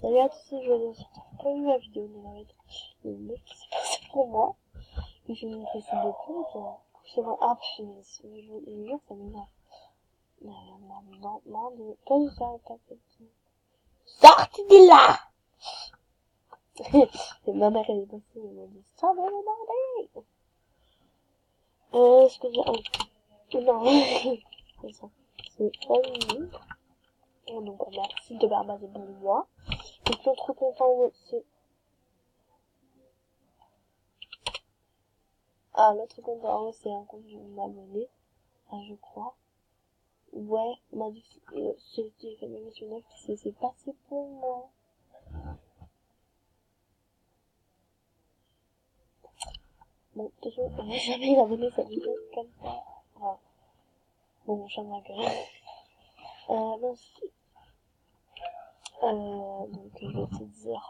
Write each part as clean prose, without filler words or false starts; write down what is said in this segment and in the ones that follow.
Salut à tous, je vais sur pas vu ma vidéo de la vie. Il y a une meuf qui s'est passée pour moi. Et je me fais beaucoup, et puis, chez moi. Ah, putain, je jure, ça m'énerve. Non, pas du ça, pas petit. Sortez de là! Et ma mère, elle est passée, elle m'a dit, ça va m'énerver! Ce que j'ai, non, c'est ça. C'est pas une. Donc, merci de m'avoir pour moi. Je suis trop content aussi. Ah, l'autre compte en haut, c'est un compte d'une abonnée, je crois. Ouais, on m'a dit que c'était fait national qui s'est passé pour moi. Bon, de toute façon, jamais l'abonné, ça me fait comme ça. Voilà. Bon, j'aime ma gueule. Merci. Donc, je vais te dire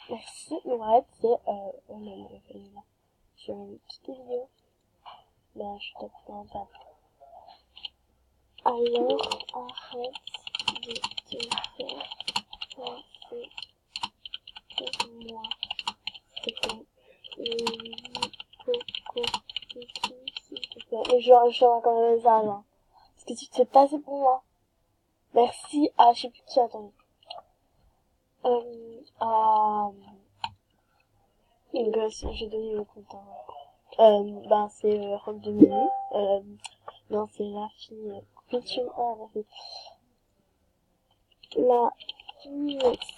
merci. Mais arrête, c'est, oh là là, sur une petite vidéo. Ben, je tape dans un table. Alors, arrête de te faire passer pour moi. C'est comme coco, s'il te plaît. Et je raconte les message, hein. Parce que tu te fais passer pour moi. Merci à, je sais plus qui, attendez. Donc, j'ai donné le compte, ben, c'est, Rock de Minuit. Non, c'est la fille, la fille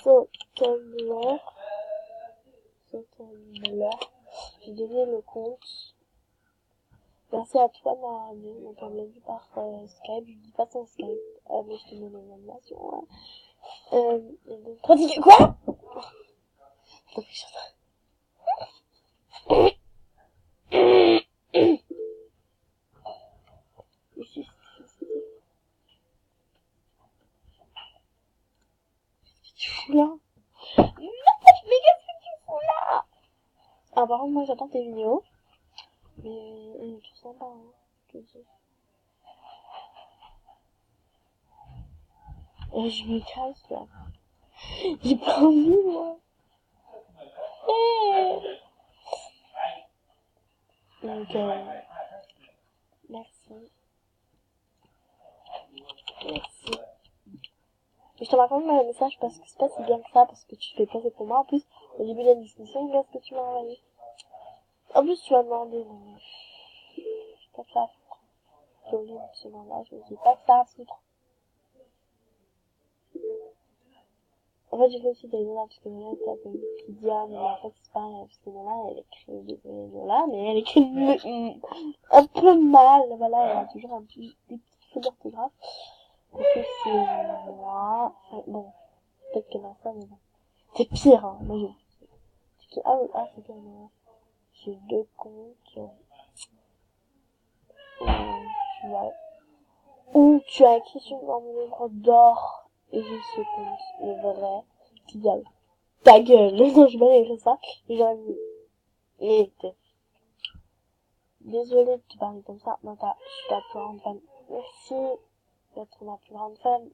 Sautumbleur. J'ai donné le compte. Merci à toi, Marie. Donc, on l'a vu par Skype. Je dis pas son Skype. Mais je te donne l'animation. Ouais. Et donc, pratiquer quoi? Tu fous là? Non, mais qu'est-ce que tu fous là? Ah, par contre, moi, j'attends tes vidéos. Mais, tout sympa, hein. Je te dis. Et je me casse, là. J'ai pas envie, moi. Donc, merci. Merci. Et je te raconte mon message parce que c'est pas si bien que ça, parce que tu fais passer pour moi. En plus, au début de la discussion, regarde ce que tu m'as envoyé. En plus, tu m'as demandé, mais pas que ça à foutre. J'ai oublié une seconde là, je me dis pas que ça à foutre. En fait, j'ai fait aussi des Lola, parce que Lola était un peu qui Diane, mais en fait, c'est pas, parce que Lola, elle écrit des Lola, mais elle écrit un peu mal, voilà, elle a toujours un petit, des petites fautes d'orthographe. En plus, c'est moi, enfin, bon, peut-être qu'elle a ça, mais bon. C'est pire, hein, moi j'ai, c'est bien, moi. J'ai deux comptes, ouais. Où tu as écrit sur mon livre d'or, et j'ai ce compte, le vrai, qui dit, ta gueule, non, je vais écrire ça, et j'aurais mis, et désolée de te parler comme ça, non, je suis ta plus grande fan, merci d'être ma plus grande fan,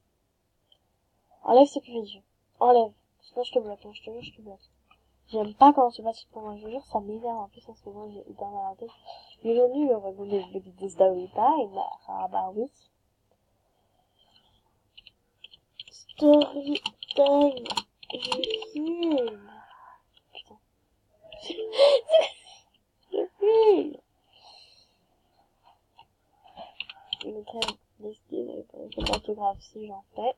enlève ce que j'ai dit, enlève, sinon je te bloque, hein, je te jure, je te bloque. J'aime pas quand tu passes pour moi, je jure, ça m'énerve en plus en ce moment, j'ai dans la tête. Aujourd'hui, le regardé le des story time, ah bah oui. Story time, je filme. Putain. Je filme. Je mettrai des styles pour les photographes si j'en fais.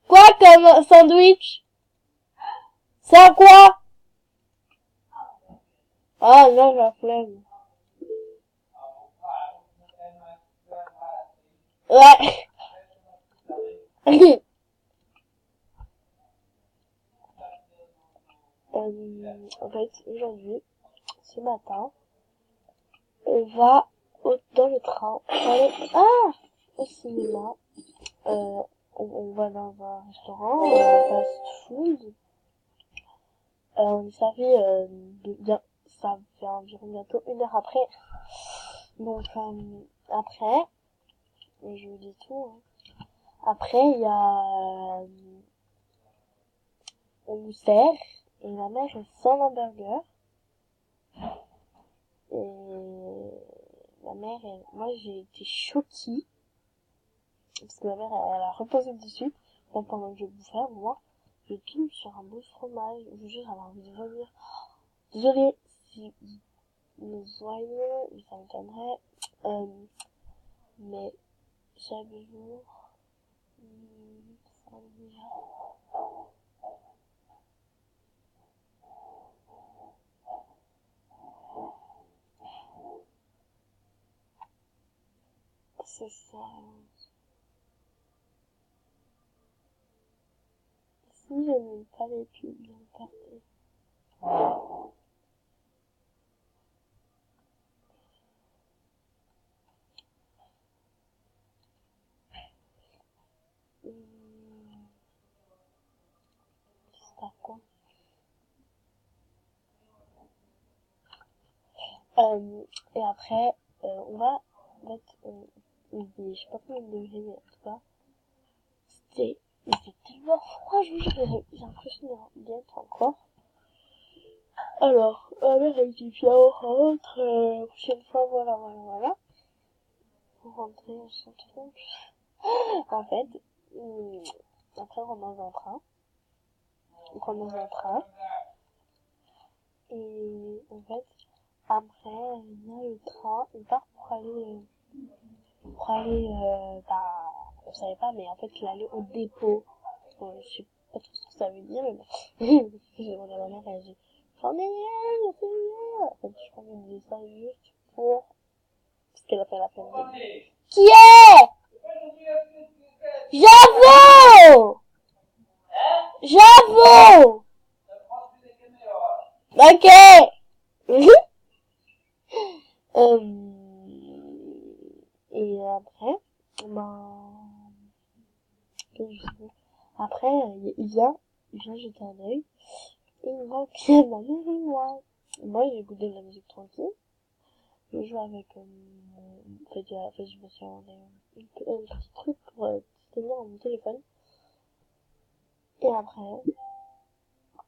Quoi comme sandwich? C'est à quoi? Ah non, j'ai la flemme. Ouais. En fait, aujourd'hui, ce matin, on va dans le train, au cinéma, on va dans un restaurant, fast food, on est servi, bien, ça fait environ bientôt 1 heure après, donc, après, je vous dis tout, hein. Après, il y a on nous sert, et ma mère elle sent l'hamburger, et ma mère, moi j'ai été choquée, parce que ma mère elle a reposé dessus, pendant que je bouffais, moi, je tombe sur un beau fromage, je vous jure, j'avais envie de vomir. Désolée si vous voyez, mais ça m'étonnerait, mais chaque jour, ça me dit, c'est ça. Si je n'aime pas les pubs, bien partir. Par contre. Et après, on va mettre, je sais pas combien de degrés, mais en tout cas, il fait tellement froid, je vous jure, j'ai l'impression d'y être encore. Alors, ma mère elle dit viens on rentre, la prochaine fois, voilà. Pour rentrer, on se trompe. En fait, après on rentre dans un train. On rentre dans un train. Et en fait, après, il y a le train, il part pour aller, on savait pas, mais en fait, il allait au dépôt. Je sais pas trop ce que ça veut dire, mais bon. J'ai demandé à ma mère, elle a dit, j'en ai rien, j'en ai rien. En fait, je crois qu'elle disait ça juste pour, parce qu'elle a fait la peine de... Qui est? J'avoue! J'avoue! Ok! Et après, après, il vient jeter un œil, et il voit que c'est ma mère et moi. Moi, j'ai écouté de la musique tranquille, je joue avec, en fait, je me suis rendu un petit truc pour tenir mon téléphone. Et après,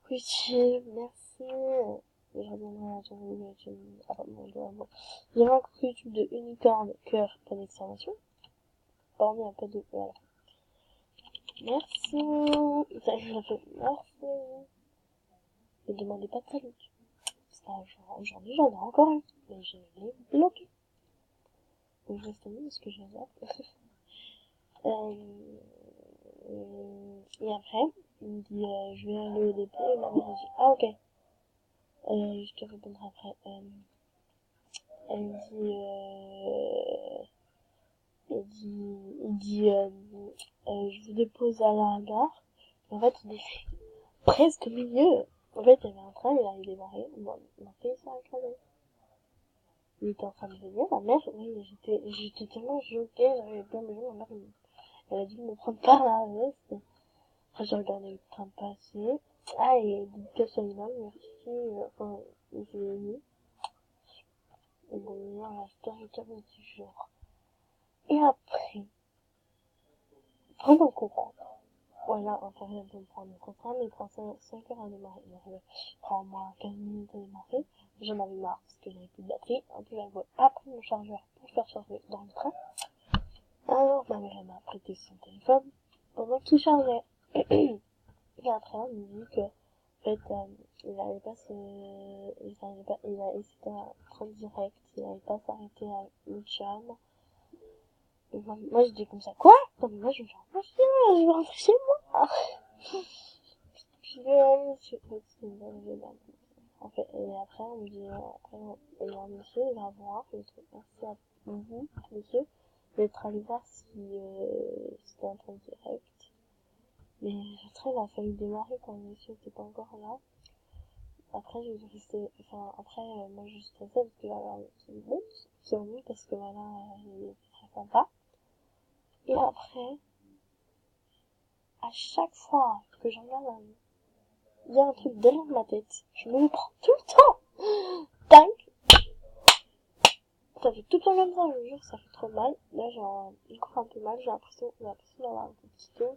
oui, merci. Je reviendrai à ton YouTube. J'avais un coucou YouTube de unicorn, cœur, point d'exclamation. Borné un peu de, voilà. Merci. Ça, je fait merci. Ne demandez pas de salut. Aujourd'hui, j'en ai encore un. Mais je l'ai bloqué. Donc, je reste mis ce que je vais faire. Et après, il me dit, je vais aller au dépôt, et ma mère a dit, ah, ok. Je te répondrai après. Elle me dit, je vous dépose à la gare. Et en fait, on était presque au milieu. En fait, il y avait un train, il allait démarrer. On a fait ça à la il était en train de venir, ma mère, oui, j'étais tellement choquée, j'avais plein de gens, ma mère, elle a dû me prendre par la veste. Après, j'ai regardé le train passer. Ah, et dédicace à Iman, merci, enfin, je l'ai mis. Et bon, voilà, c'était un petit jour. Et après, vraiment courant. Voilà, on vient de me prendre le contrat, mais il prend 5 heures à démarrer. Il prend au moins 15 minutes à démarrer. J'en avais marre parce que j'avais plus de batterie. En plus, elle voulait pas prendre mon chargeur pour faire charger dans le train. Alors, ma mère, elle m'a prêté son téléphone pendant qu'il chargeait. Et après, on me dit que, en fait, il allait pas c'était un train direct, il allait pas s'arrêter à Luchan. Et moi, je dis comme ça, quoi? Non, mais moi, je vais rentrer chez moi. Je vais aller chez moi. En fait, et après, on me dit, il y a un monsieur, il va voir, je dis, merci à vous, monsieur, d'être allé voir si, c'était un train direct. Mais le train, il a fallu démarrer quand le monsieur était pas encore là. Après, moi, je suis stressée parce que là, qui remonte parce que voilà, il était très sympa. Et après, à chaque fois que j'en regarde il y a un truc derrière ma tête, je me le prends tout le temps. Tac. Ça fait tout le temps comme ça, je vous jure, ça fait trop mal. Là, j'ai encore un peu mal, j'ai l'impression d'avoir un petit tour.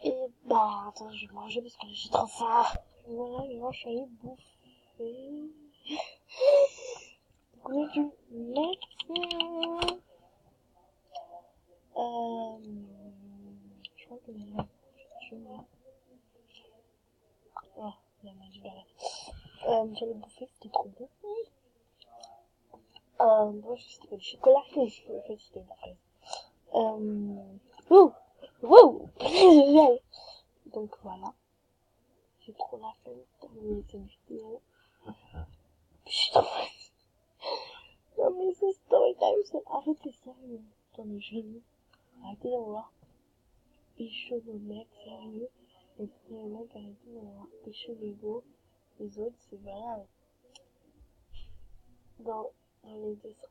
Et Bah, attends, je vais manger parce que j'ai trop faim. Voilà, maintenant je suis allée bouffer. Goût du médecin. Je crois que je vais... Oh, la magie d'arrêt. J'allais bouffer, c'était trop bon. Moi, c'était pas du chocolat, mais en fait, c'était une fraise. Wouh! Wouh! Génial! Donc voilà. J'ai trop la flemme de terminer cette vidéo. Je suis trop fatiguée. Non mais ce story time, c'est arrêtez sérieux. Attendez, je vais vous. Arrêtez d'en voir. Pécho nos mecs, sérieux. Et puis les mecs, arrêtez d'en voir. Pécho les beaux. Les autres, c'est voilà. Dans les dessins.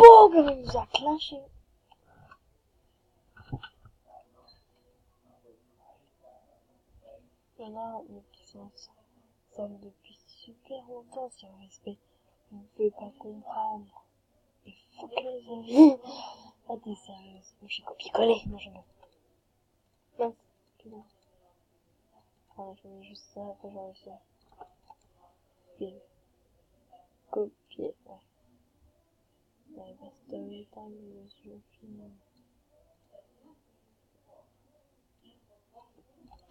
Oh, comme il nous a clashé. Il y en a qui sont ensemble depuis super longtemps sur le respect. Vous ne pouvez pas comprendre. Et fuck les amis. Ah, t'es sérieuse. Moi, j'ai copié-collé. Non, je me... Mince. Putain. Voilà, je mets juste ça, après j'aurais fait. Copier. Copier, ouais. Ouais, bah, story time, je filme.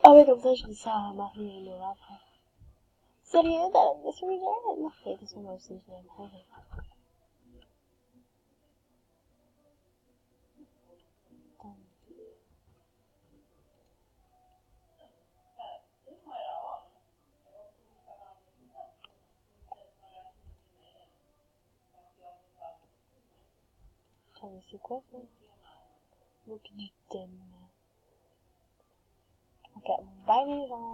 Ah ouais, comme ça, je dis ça à Marie et Laura après. Sérieux, t'as l'animation visuelle? Non, de toute façon, moi aussi, je l'aime. Attends, mais c'est quoi ça? Donc du thème. Ok, bye les gens.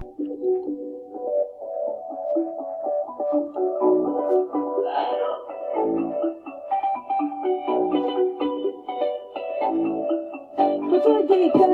Pourquoi des cas,